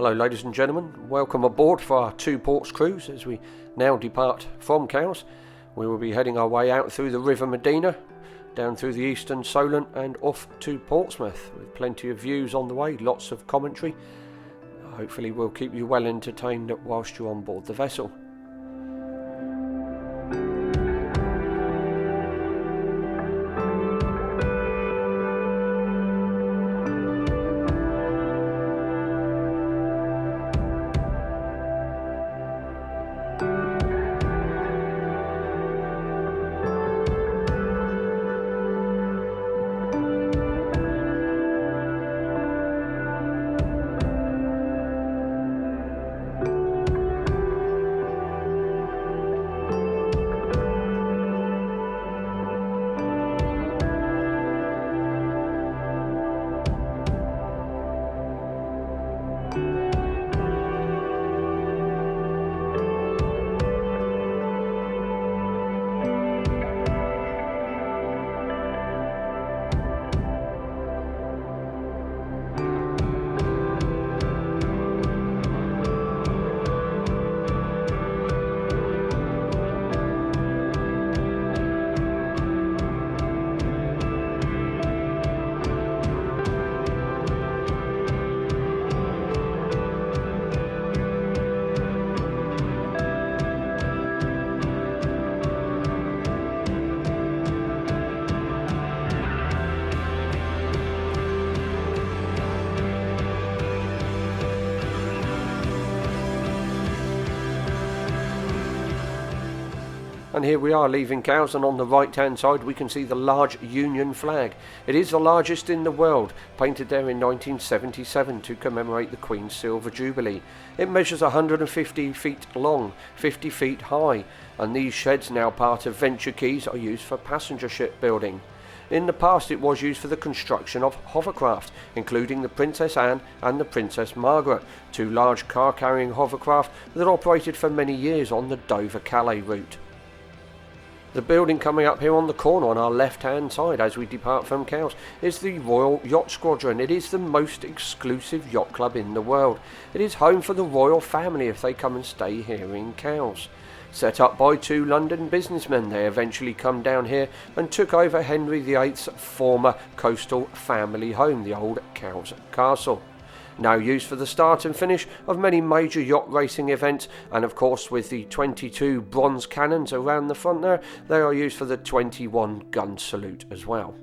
Hello ladies and gentlemen, welcome aboard for our two ports cruise as we now depart from Cowes. We will be heading our way out through the River Medina, down through the eastern Solent and off to Portsmouth with plenty of views on the way, lots of commentary. Hopefully we'll keep you well entertained whilst you're on board the vessel. And here we are leaving Cowes, and on the right hand side we can see the large Union flag. It is the largest in the world, painted there in 1977 to commemorate the Queen's Silver Jubilee. It measures 150 feet long, 50 feet high, and these sheds, now part of Venture Quays, are used for passenger ship building. In the past it was used for the construction of hovercraft, including the Princess Anne and the Princess Margaret, two large car-carrying hovercraft that operated for many years on the Dover-Calais route. The building coming up here on the corner on our left hand side as we depart from Cowes is the Royal Yacht Squadron. It is the most exclusive yacht club in the world. It is home for the royal family if they come and stay here in Cowes. Set up by two London businessmen, they eventually come down here and took over Henry VIII's former coastal family home, the old Cowes Castle. Now used for the start and finish of many major yacht racing events, and of course with the 22 bronze cannons around the front there, they are used for the 21 gun salute as well.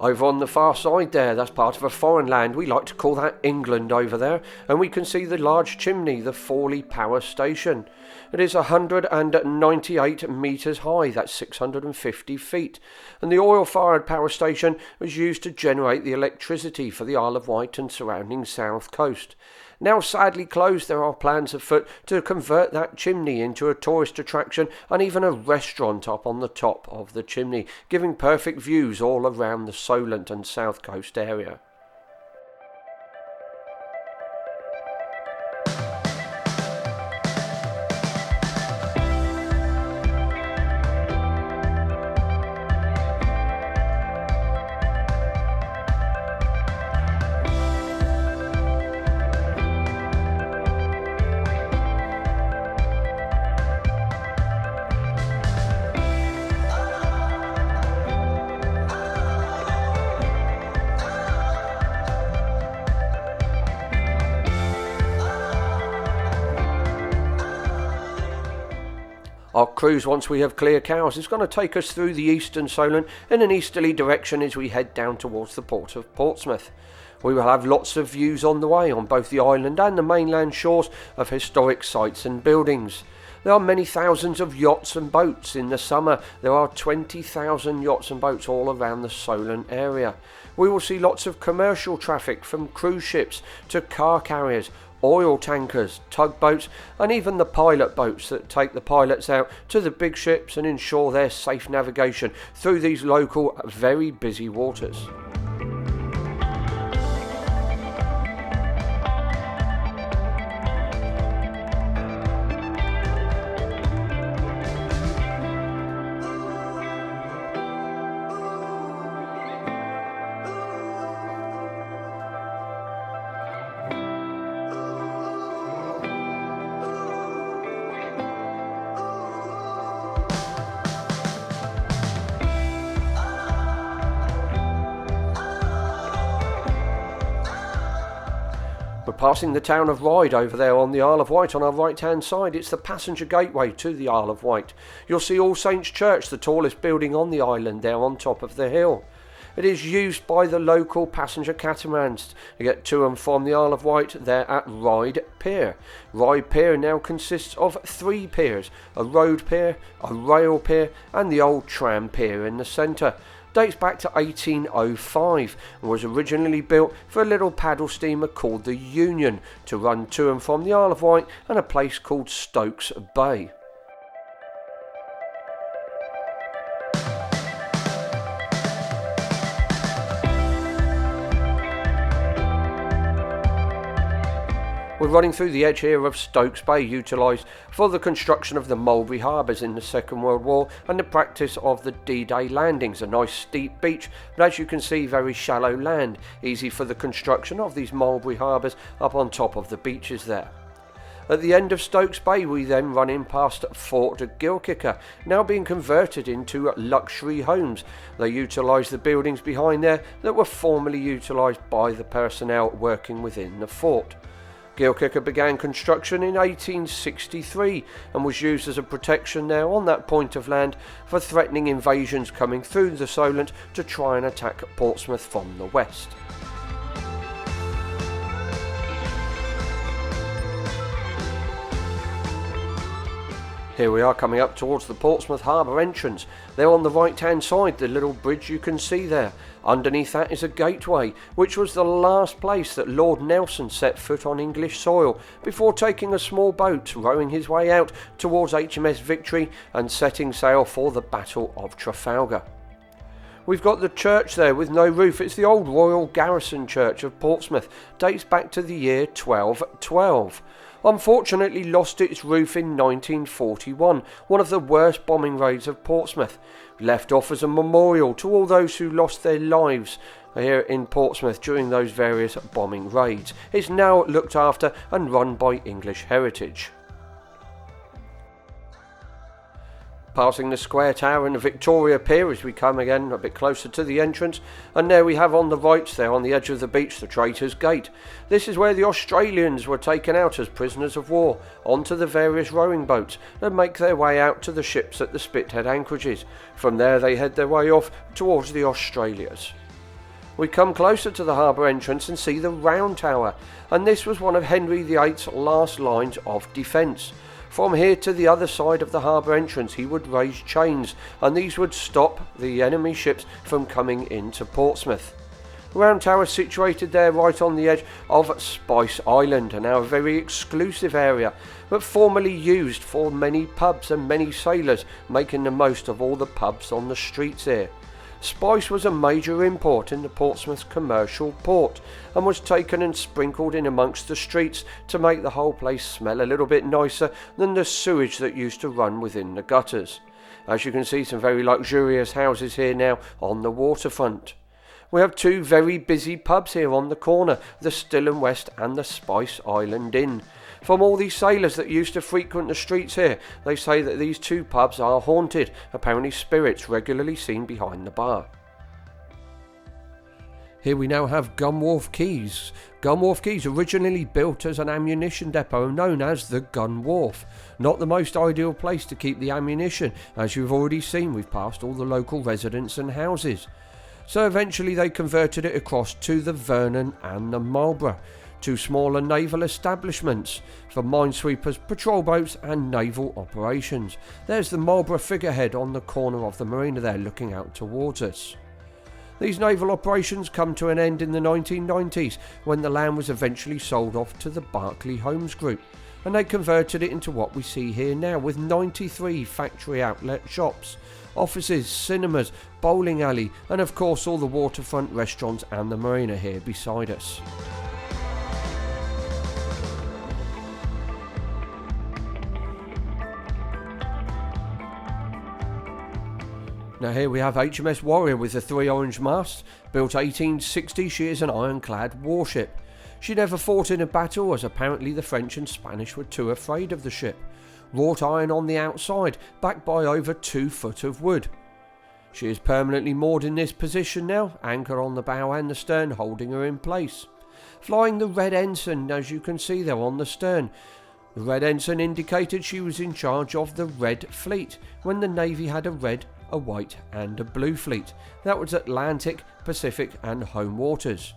Over on the far side there, that's part of a foreign land. We like to call that England over there, and we can see the large chimney, the Fawley Power Station. It is 198 metres high, that's 650 feet, and the oil-fired power station was used to generate the electricity for the Isle of Wight and surrounding south coast. Now sadly closed, there are plans afoot to convert that chimney into a tourist attraction and even a restaurant up on the top of the chimney, giving perfect views all around the Solent and south coast area. Our cruise, once we have clear Cowes, is going to take us through the eastern Solent in an easterly direction as we head down towards the port of Portsmouth. We will have lots of views on the way on both the island and the mainland shores of historic sites and buildings. There are many thousands of yachts and boats. In the summer there are 20,000 yachts and boats all around the Solent area. We will see lots of commercial traffic, from cruise ships to car carriers, oil tankers, tugboats, and even the pilot boats that take the pilots out to the big ships and ensure their safe navigation through these local, very busy waters. passing the town of Ryde over there on the Isle of Wight on our right hand side. It's the passenger gateway to the Isle of Wight. You'll see All Saints Church, the tallest building on the island, there on top of the hill. It is used by the local passenger catamarans to get to and from the Isle of Wight there at Ryde Pier. Ryde Pier now consists of 3 piers, a road pier, a rail pier and the old tram pier in the centre. Dates back to 1805 and was originally built for a little paddle steamer called the Union to run to and from the Isle of Wight and a place called Stokes Bay. We're running through the edge here of Stokes Bay, utilised for the construction of the Mulberry Harbours in the Second World War and the practice of the D-Day landings. A nice steep beach, but as you can see, very shallow land, easy for the construction of these Mulberry Harbours up on top of the beaches there. At the end of Stokes Bay, we then run in past Fort Gilkicker, now being converted into luxury homes. They utilise the buildings behind there that were formerly utilised by the personnel working within the fort. Gilkicker began construction in 1863 and was used as a protection now on that point of land for threatening invasions coming through the Solent to try and attack Portsmouth from the west. Here we are coming up towards the Portsmouth Harbour entrance. There on the right hand side, the little bridge you can see there. Underneath that is a gateway, which was the last place that Lord Nelson set foot on English soil before taking a small boat, rowing his way out towards HMS Victory and setting sail for the Battle of Trafalgar. We've got the church there with no roof. It's the old Royal Garrison Church of Portsmouth. Dates back to the year 1212. Unfortunately lost its roof in 1941, one of the worst bombing raids of Portsmouth. Left off as a memorial to all those who lost their lives here in Portsmouth during those various bombing raids. It's now looked after and run by English Heritage. Passing the Square Tower and the Victoria Pier as we come again a bit closer to the entrance, and there we have on the right there on the edge of the beach the Traitors' Gate. This is where the Australians were taken out as prisoners of war onto the various rowing boats and make their way out to the ships at the Spithead anchorages. From there they head their way off towards the Australias. We come closer to the harbour entrance and see the Round Tower, and this was one of Henry VIII's last lines of defence. From here to the other side of the harbour entrance he would raise chains, and these would stop the enemy ships from coming into Portsmouth. Round Tower is situated there right on the edge of Spice Island, and now a very exclusive area, but formerly used for many pubs and many sailors, making the most of all the pubs on the streets here. Spice was a major import in the Portsmouth commercial port and was taken and sprinkled in amongst the streets to make the whole place smell a little bit nicer than the sewage that used to run within the gutters. As you can see, some very luxurious houses here now on the waterfront. We have 2 very busy pubs here on the corner, the Still and West and the Spice Island Inn. From all these sailors that used to frequent the streets here, they say that these 2 pubs are haunted, apparently spirits regularly seen behind the bar. Here we now have Gunwharf Quays. Gunwharf Quays originally built as an ammunition depot known as the Gun Wharf. Not the most ideal place to keep the ammunition, as you've already seen we've passed all the local residents and houses. So eventually they converted it across to the Vernon and the Marlborough, 2 smaller naval establishments for minesweepers, patrol boats and naval operations. There's the Marlborough figurehead on the corner of the marina there looking out towards us. These naval operations come to an end in the 1990s when the land was eventually sold off to the Berkeley Homes Group, and they converted it into what we see here now with 93 factory outlet shops, offices, cinemas, bowling alley and of course all the waterfront restaurants and the marina here beside us. Now here we have HMS Warrior with the 3 orange masts. Built 1860, she is an ironclad warship. She never fought in a battle as apparently the French and Spanish were too afraid of the ship. Wrought iron on the outside, backed by over 2 foot of wood. She is permanently moored in this position now, anchor on the bow and the stern holding her in place. flying the red ensign, as you can see there on the stern. The red ensign indicated she was in charge of the Red Fleet, when the Navy had a red, a white and a blue fleet. That was Atlantic, Pacific and home waters.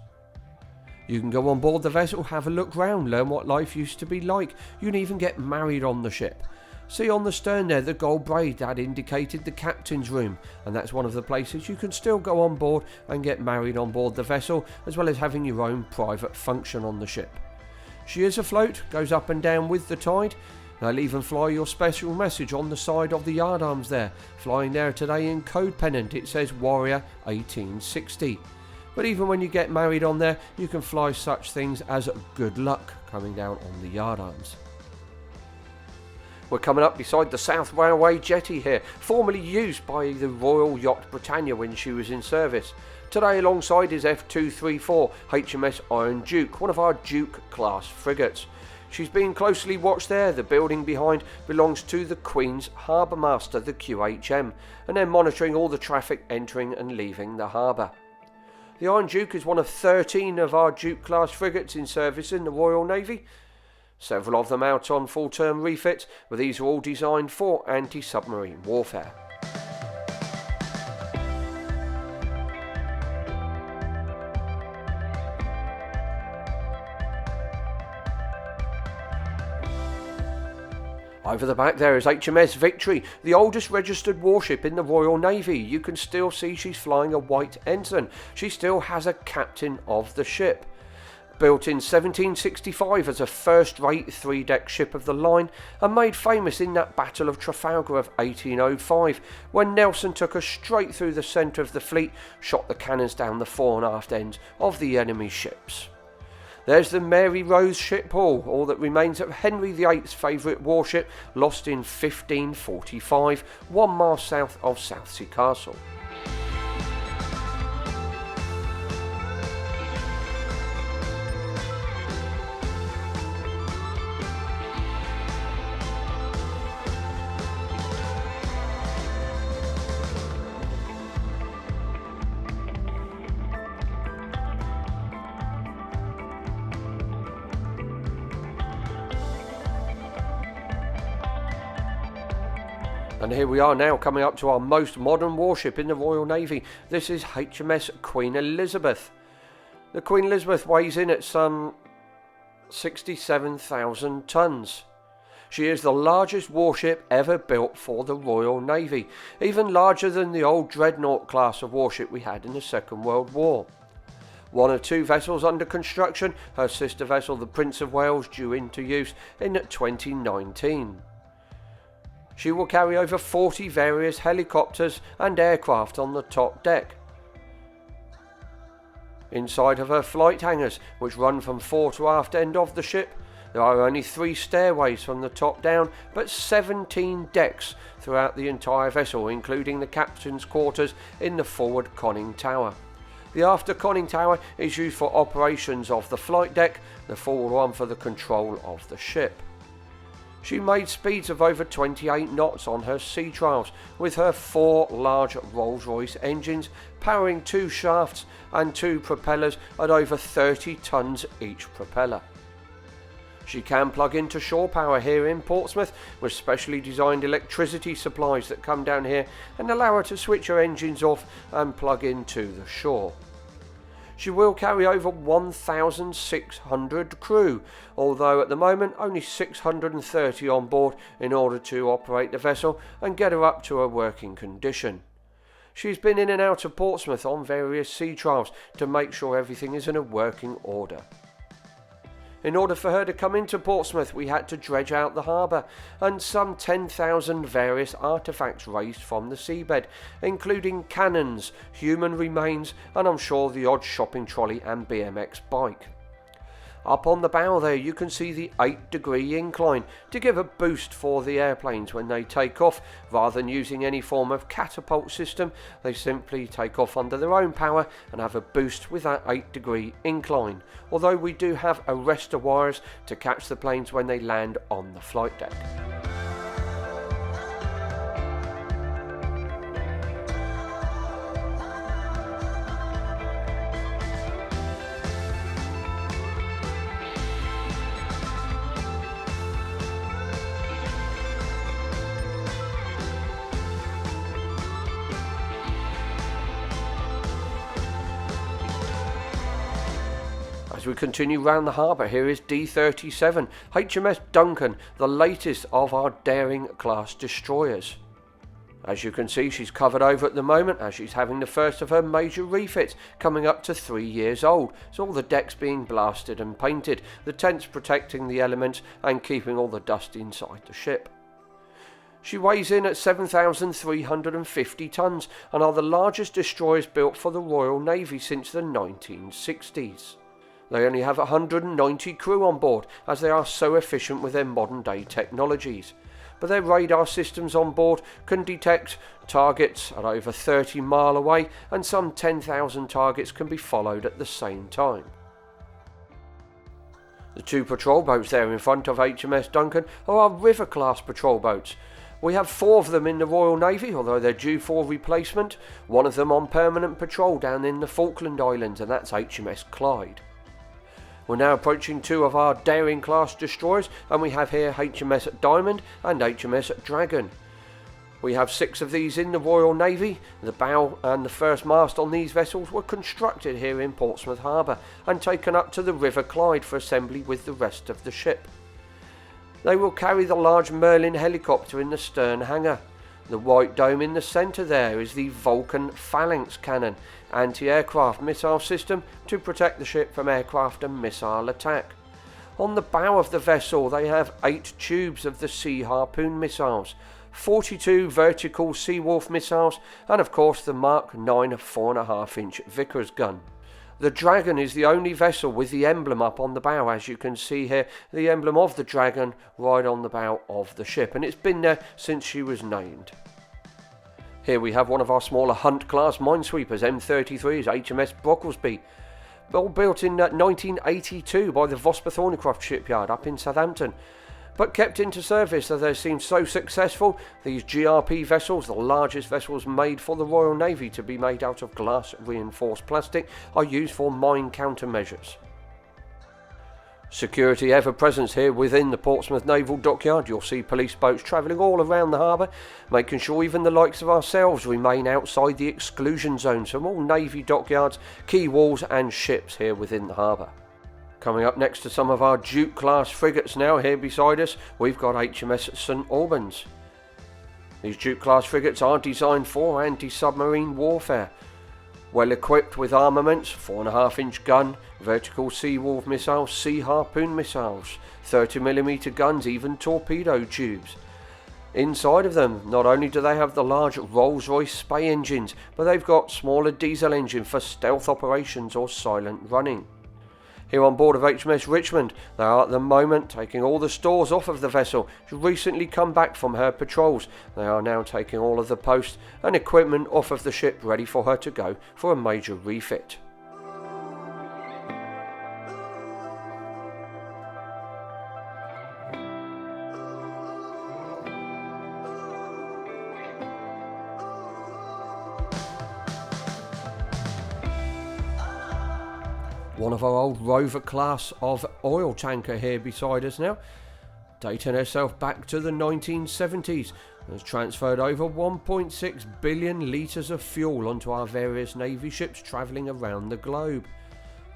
You can go on board the vessel, have a look round, learn what life used to be like. You can even get married on the ship. See on the stern there the gold braid that indicated the captain's room, and that's one of the places you can still go on board and get married on board the vessel, as well as having your own private function on the ship. She is afloat, goes up and down with the tide. They'll even fly your special message on the side of the yardarms there. Flying there today in code pennant it says Warrior 1860. But even when you get married on there, you can fly such things as good luck coming down on the yardarms. We're coming up beside the South Railway jetty here, formerly used by the Royal Yacht Britannia when she was in service. Today alongside is F234 HMS Iron Duke, one of our Duke class frigates. She's being closely watched there. The building behind belongs to the Queen's Harbour Master, the QHM, and they're monitoring all the traffic entering and leaving the harbour. The Iron Duke is one of 13 of our Duke class frigates in service in the Royal Navy. Several of them out on full-term refits, but these are all designed for anti-submarine warfare. Over the back there is HMS Victory, the oldest registered warship in the Royal Navy. You can still see she's flying a white ensign. She still has a captain of the ship. Built in 1765 as a first-rate three-deck ship of the line, and made famous in that Battle of Trafalgar of 1805, when Nelson took her straight through the centre of the fleet, shot the cannons down the fore and aft ends of the enemy's ships. There's the Mary Rose ship hall, all that remains of Henry VIII's favourite warship, lost in 1545, 1 mile south of Southsea Castle. And here we are now coming up to our most modern warship in the Royal Navy. This is HMS Queen Elizabeth. The Queen Elizabeth weighs in at some 67,000 tonnes. She is the largest warship ever built for the Royal Navy, even larger than the old Dreadnought class of warship we had in the Second World War. One of two vessels under construction, her sister vessel the Prince of Wales due into use in 2019. She will carry over 40 various helicopters and aircraft on the top deck. Inside of her flight hangars, which run from fore to aft end of the ship, there are only 3 stairways from the top down, but 17 decks throughout the entire vessel, including the captain's quarters in the forward conning tower. The after conning tower is used for operations of the flight deck, the forward one for the control of the ship. She made speeds of over 28 knots on her sea trials, with her 4 large Rolls-Royce engines powering 2 shafts and 2 propellers at over 30 tonnes each propeller. She can plug into shore power here in Portsmouth with specially designed electricity supplies that come down here and allow her to switch her engines off and plug into the shore. She will carry over 1,600 crew, although at the moment only 630 on board in order to operate the vessel and get her up to a working condition. She's been in and out of Portsmouth on various sea trials to make sure everything is in a working order. In order for her to come into Portsmouth, we had to dredge out the harbour, and some 10,000 various artefacts raised from the seabed, including cannons, human remains, and I'm sure the odd shopping trolley and BMX bike. Up on the bow there you can see the 8-degree incline to give a boost for the airplanes when they take off. Rather than using any form of catapult system, they simply take off under their own power and have a boost with that 8-degree incline, although we do have arrestor wires to catch the planes when they land on the flight deck. As we continue round the harbour, here is D-37, HMS Duncan, the latest of our daring class destroyers. As you can see, she's covered over at the moment as she's having the first of her major refits, coming up to 3 years old. So all the decks being blasted and painted, the tents protecting the elements and keeping all the dust inside the ship. She weighs in at 7,350 tonnes and are the largest destroyers built for the Royal Navy since the 1960s. They only have 190 crew on board as they are so efficient with their modern day technologies. But their radar systems on board can detect targets at over 30 miles away, and some 10,000 targets can be followed at the same time. The 2 patrol boats there in front of HMS Duncan are our River class patrol boats. We have 4 of them in the Royal Navy, although they're due for replacement. One of them on permanent patrol down in the Falkland Islands, and that's HMS Clyde. We're now approaching 2 of our daring class destroyers, and we have here HMS Diamond and HMS Dragon. We have 6 of these in the Royal Navy. The bow and the first mast on these vessels were constructed here in Portsmouth Harbour and taken up to the River Clyde for assembly with the rest of the ship. They will carry the large Merlin helicopter in the stern hangar. The white dome in the centre there is the Vulcan Phalanx cannon, anti-aircraft missile system to protect the ship from aircraft and missile attack. On the bow of the vessel they have 8 tubes of the Sea Harpoon missiles, 42 vertical Seawolf missiles, and of course the Mark 9 4.5-inch Vickers gun. The Dragon is the only vessel with the emblem up on the bow, as you can see here, the emblem of the Dragon right on the bow of the ship, and it's been there since she was named. Here we have one of our smaller Hunt class minesweepers, M33's HMS Brocklesby, all built in 1982 by the Vosper Thornycroft shipyard up in Southampton, but kept into service as they seemed so successful. These GRP vessels, the largest vessels made for the Royal Navy to be made out of glass reinforced plastic, are used for mine countermeasures. Security ever present here within the Portsmouth Naval Dockyard. You'll see police boats travelling all around the harbour, making sure even the likes of ourselves remain outside the exclusion zones from all Navy dockyards, quay walls and ships here within the harbour. Coming up next to some of our Duke class frigates now, here beside us we've got HMS St Albans. These Duke class frigates are designed for anti-submarine warfare. Well equipped with armaments, 4.5-inch gun, vertical Seawolf missiles, Sea Harpoon missiles, 30mm guns, even torpedo tubes. Inside of them, not only do they have the large Rolls-Royce Spey engines, but they've got smaller diesel engine for stealth operations or silent running. Here on board of HMS Richmond, they are at the moment taking all the stores off of the vessel. She's recently come back from her patrols. They are now taking all of the posts and equipment off of the ship, ready for her to go for a major refit. One of our old Rover class of oil tanker here beside us now, dating herself back to the 1970s, has transferred over 1.6 billion litres of fuel onto our various Navy ships travelling around the globe.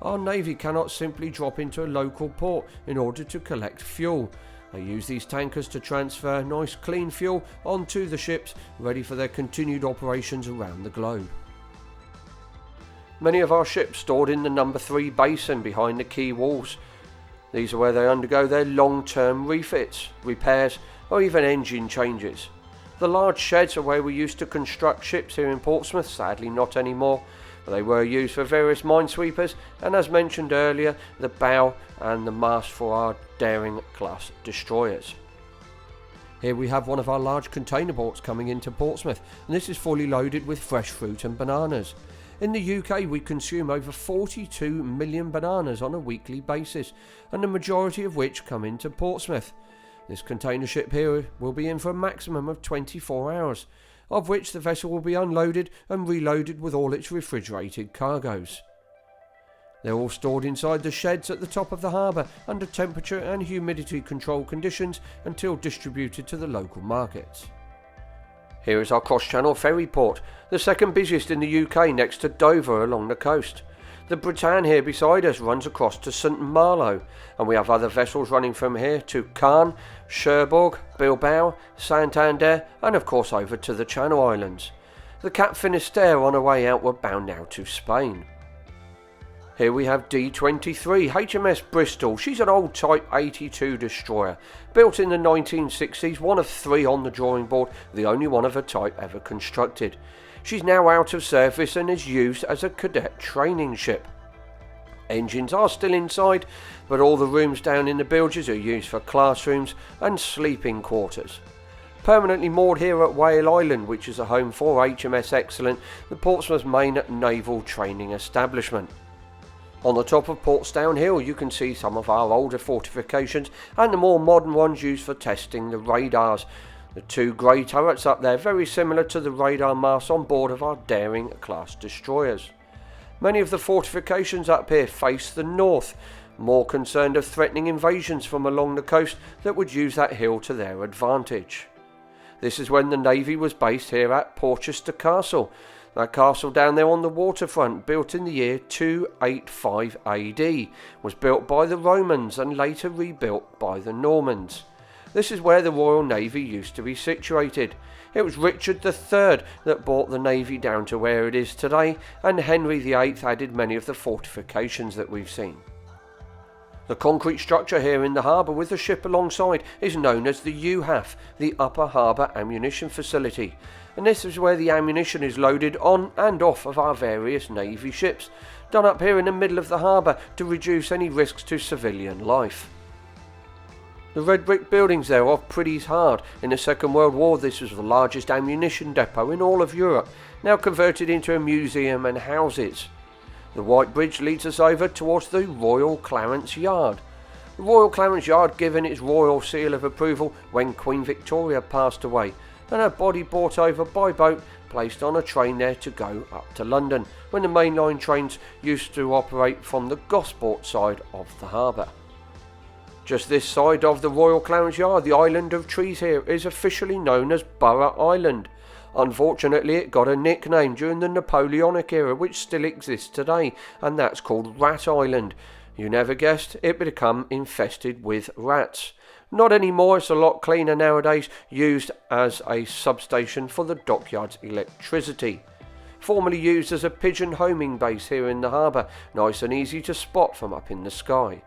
Our Navy cannot simply drop into a local port in order to collect fuel. They use these tankers to transfer nice clean fuel onto the ships, ready for their continued operations around the globe. Many of our ships stored in the No. 3 basin behind the quay walls. These are where they undergo their long-term refits, repairs or even engine changes. The large sheds are where we used to construct ships here in Portsmouth, sadly not anymore, but they were used for various minesweepers and, as mentioned earlier, the bow and the mast for our daring class destroyers. Here we have one of our large container boats coming into Portsmouth, and this is fully loaded with fresh fruit and bananas. In the UK we consume over 42 million bananas on a weekly basis, and the majority of which come into Portsmouth. This container ship here will be in for a maximum of 24 hours, of which the vessel will be unloaded and reloaded with all its refrigerated cargoes. They're all stored inside the sheds at the top of the harbour under temperature and humidity control conditions until distributed to the local markets. Here is our cross-channel ferry port, the second busiest in the UK next to Dover along the coast. The Bretagne here beside us runs across to St Malo, and we have other vessels running from here to Caen, Cherbourg, Bilbao, Santander, and of course over to the Channel Islands. The Cap Finisterre on her way outward bound now to Spain. Here we have D-23 HMS Bristol. She's an old Type 82 destroyer, built in the 1960s, one of 3 on the drawing board, the only one of her type ever constructed. She's now out of service and is used as a cadet training ship. Engines are still inside, but all the rooms down in the bilges are used for classrooms and sleeping quarters. Permanently moored here at Whale Island, which is a home for HMS Excellent, the Portsmouth's main naval training establishment. On the top of Portsdown Hill you can see some of our older fortifications and the more modern ones used for testing the radars. The 2 grey turrets up there, very similar to the radar masts on board of our Daring class destroyers. Many of the fortifications up here face the north, more concerned of threatening invasions from along the coast that would use that hill to their advantage. This is when the Navy was based here at Portchester Castle. That castle down there on the waterfront, built in the year 285 AD, was built by the Romans and later rebuilt by the Normans. This is where the Royal Navy used to be situated. It was Richard III that brought the Navy down to where it is today, and Henry VIII added many of the fortifications that we've seen. The concrete structure here in the harbour with the ship alongside is known as the UHAF, the Upper Harbour Ammunition Facility, and this is where the ammunition is loaded on and off of our various Navy ships, done up here in the middle of the harbour to reduce any risks to civilian life. The red brick buildings there off Priddy's Hard. In the Second World War this was the largest ammunition depot in all of Europe, now converted into a museum and houses. The white bridge leads us over towards the Royal Clarence Yard. The Royal Clarence Yard given its royal seal of approval when Queen Victoria passed away, and her body brought over by boat, placed on a train there to go up to London, when the mainline trains used to operate from the Gosport side of the harbour. Just this side of the Royal Clarence Yard, the island of trees here is officially known as Burgh Island. Unfortunately it got a nickname during the Napoleonic era which still exists today, and that's called Rat Island. You never guessed, it become infested with rats. Not anymore, it's a lot cleaner nowadays, used as a substation for the dockyard's electricity. Formerly used as a pigeon homing base here in the harbour, nice and easy to spot from up in the sky.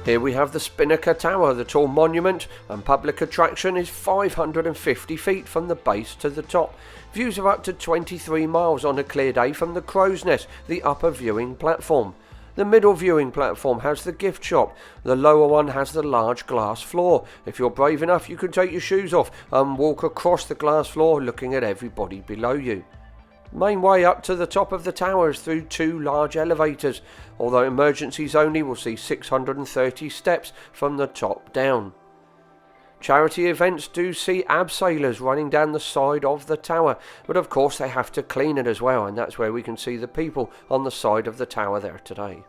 Here we have the Spinnaker Tower, the tall monument and public attraction is 550 feet from the base to the top. Views are up to 23 miles on a clear day from the Crow's Nest, the upper viewing platform. The middle viewing platform has the gift shop, the lower one has the large glass floor. If you're brave enough you can take your shoes off and walk across the glass floor looking at everybody below you. Main way up to the top of the tower is through 2 large elevators, although emergencies only will see 630 steps from the top down. Charity events do see abseilers running down the side of the tower, but of course they have to clean it as well, and that's where we can see the people on the side of the tower there today.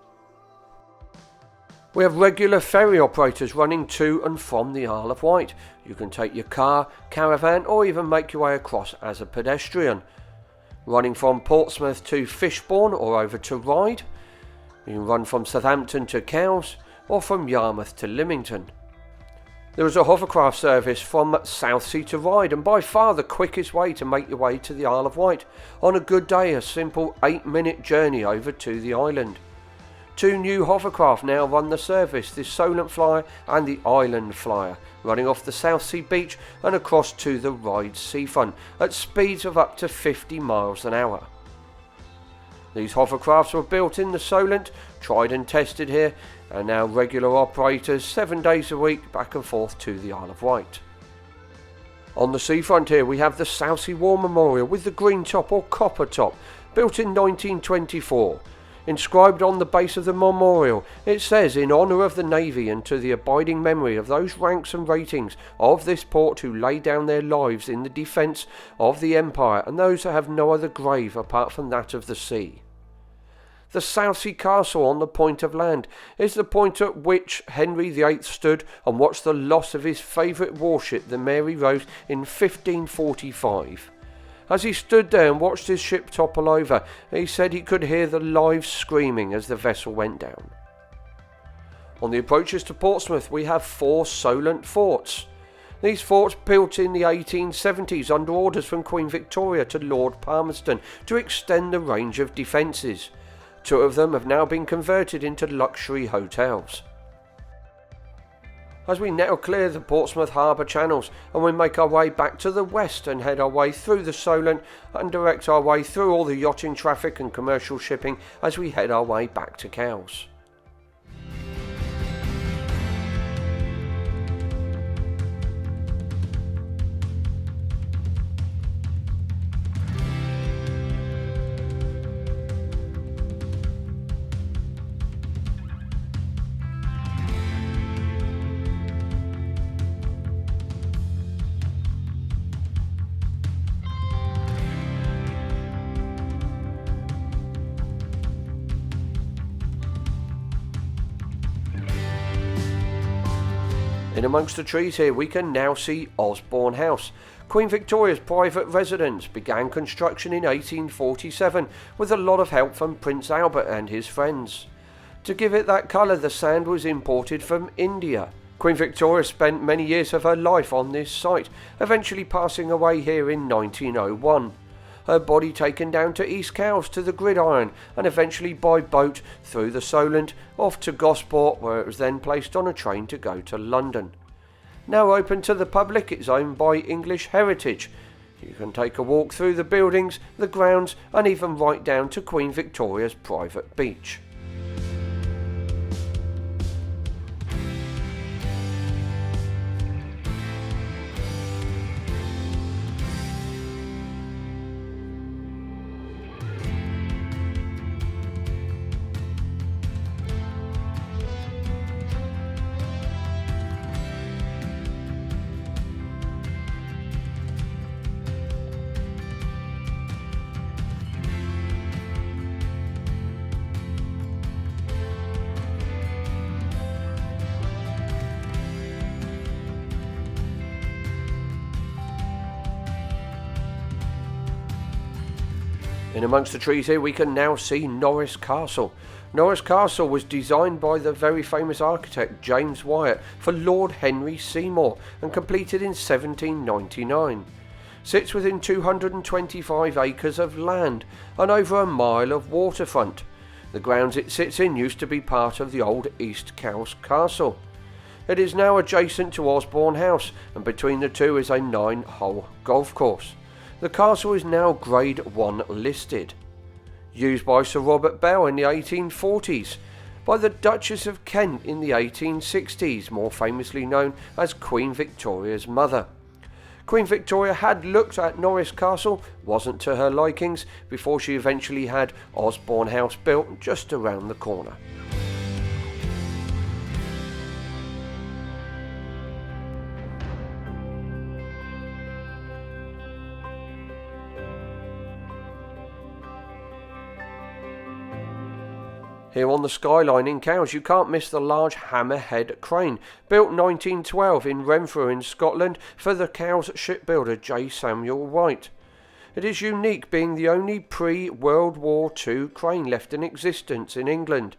We have regular ferry operators running to and from the Isle of Wight. You can take your car, caravan or even make your way across as a pedestrian. Running from Portsmouth to Fishbourne or over to Ryde. You can run from Southampton to Cowes or from Yarmouth to Lymington. There is a hovercraft service from Southsea to Ryde, and by far the quickest way to make your way to the Isle of Wight. On a good day, a simple 8-minute journey over to the island. 2 new hovercraft now run the service, the Solent Flyer and the Island Flyer, running off the Southsea beach and across to the Ryde seafront at speeds of up to 50 miles an hour. These hovercrafts were built in the Solent, tried and tested here, and now regular operators 7 days a week back and forth to the Isle of Wight. On the seafront here we have the Southsea War Memorial with the green top or copper top, built in 1924. Inscribed on the base of the memorial, it says, "In honour of the Navy and to the abiding memory of those ranks and ratings of this port who lay down their lives in the defence of the Empire and those who have no other grave apart from that of the sea." The Southsea Castle on the point of land is the point at which Henry VIII stood and watched the loss of his favourite warship, the Mary Rose, in 1545. As he stood there and watched his ship topple over, he said he could hear the lives screaming as the vessel went down. On the approaches to Portsmouth we have 4 Solent forts. These forts built in the 1870s under orders from Queen Victoria to Lord Palmerston to extend the range of defences. 2 of them have now been converted into luxury hotels. As we now clear the Portsmouth Harbour channels and we make our way back to the west and head our way through the Solent and direct our way through all the yachting traffic and commercial shipping as we head our way back to Cowes. In amongst the trees here we can now see Osborne House. Queen Victoria's private residence began construction in 1847 with a lot of help from Prince Albert and his friends. To give it that colour, the sand was imported from India. Queen Victoria spent many years of her life on this site, eventually passing away here in 1901. Her body taken down to East Cowes to the Gridiron and eventually by boat through the Solent off to Gosport, where it was then placed on a train to go to London. Now open to the public, it's owned by English Heritage. You can take a walk through the buildings, the grounds and even right down to Queen Victoria's private beach. In amongst the trees here we can now see Norris Castle. Norris Castle was designed by the very famous architect James Wyatt for Lord Henry Seymour and completed in 1799. Sits within 225 acres of land and over a mile of waterfront. The grounds it sits in used to be part of the old East Cowes Castle. It is now adjacent to Osborne House and between the two is a 9-hole golf course. The castle is now Grade 1 listed. Used by Sir Robert Bell in the 1840s, by the Duchess of Kent in the 1860s, more famously known as Queen Victoria's mother. Queen Victoria had looked at Norris Castle, wasn't to her likings, before she eventually had Osborne House built just around the corner. Here on the skyline in Cowes you can't miss the large hammerhead crane, built 1912 in Renfrew in Scotland for the Cowes shipbuilder J. Samuel White. It is unique, being the only pre-World War II crane left in existence in England.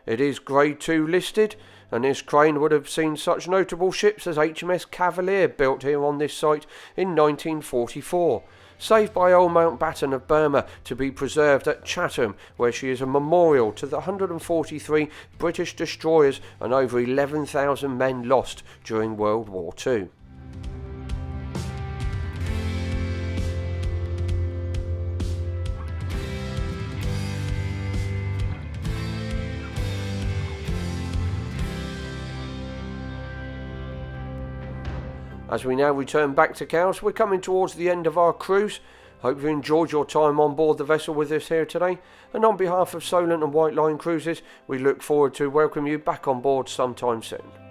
It is Grade 2 listed, and this crane would have seen such notable ships as HMS Cavalier, built here on this site in 1944. Saved by Old Mountbatten of Burma, to be preserved at Chatham, where she is a memorial to the 143 British destroyers and over 11,000 men lost during World War II. As we now return back to Cowes, we're coming towards the end of our cruise. Hope you enjoyed your time on board the vessel with us here today, and on behalf of Solent and White Line Cruises, we look forward to welcoming you back on board sometime soon.